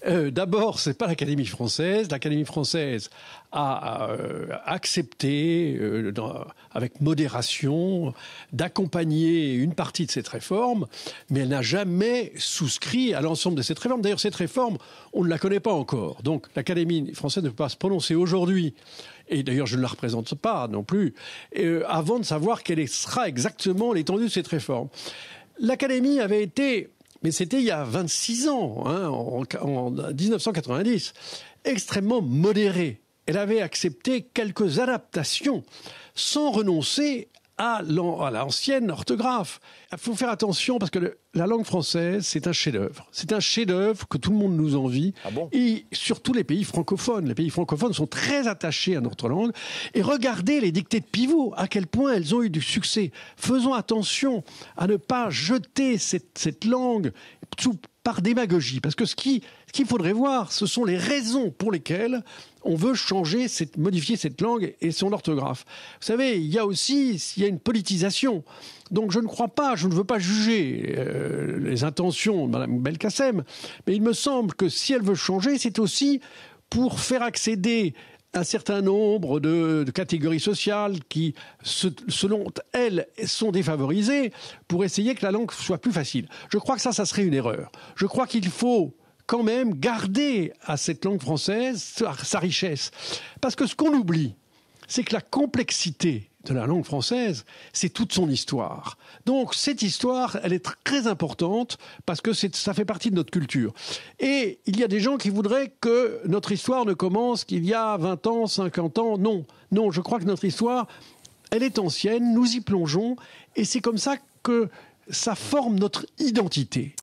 D'abord, c'est pas l'Académie française. L'Académie française a accepté, avec modération, d'accompagner une partie de cette réforme, mais elle n'a jamais souscrit à l'ensemble de cette réforme. D'ailleurs, cette réforme, on ne la connaît pas encore. Donc, l'Académie française ne peut pas se prononcer aujourd'hui, et d'ailleurs, je ne la représente pas non plus, avant de savoir quelle sera exactement l'étendue de cette réforme. L'Académie avait été, mais c'était il y a 26 ans, hein, en 1990, extrêmement modérée. Elle avait accepté quelques adaptations sans renoncer à l'ancienne orthographe. Il faut faire attention parce que la langue française, c'est un chef-d'œuvre. C'est un chef-d'œuvre que tout le monde nous envie. Ah bon ? Et surtout les pays francophones. Les pays francophones sont très attachés à notre langue. Et regardez les dictées de Pivot, à quel point elles ont eu du succès. Faisons attention à ne pas jeter cette langue par démagogie. Parce que ce qu'il faudrait voir, ce sont les raisons pour lesquelles on veut modifier cette langue et son orthographe. Vous savez, il y a une politisation. Donc je ne veux pas juger les intentions de Mme Belkacem, mais il me semble que si elle veut changer, c'est aussi pour faire accéder un certain nombre de catégories sociales qui, selon elle, sont défavorisées, pour essayer que la langue soit plus facile. Je crois que ça serait une erreur. Je crois qu'il faut quand même garder à cette langue française sa richesse. Parce que ce qu'on oublie, c'est que la complexité de la langue française, c'est toute son histoire. Donc cette histoire, elle est très importante parce que ça fait partie de notre culture. Et il y a des gens qui voudraient que notre histoire ne commence qu'il y a 20 ans, 50 ans. Non, non, je crois que notre histoire, elle est ancienne, nous y plongeons, et c'est comme ça que ça forme notre identité.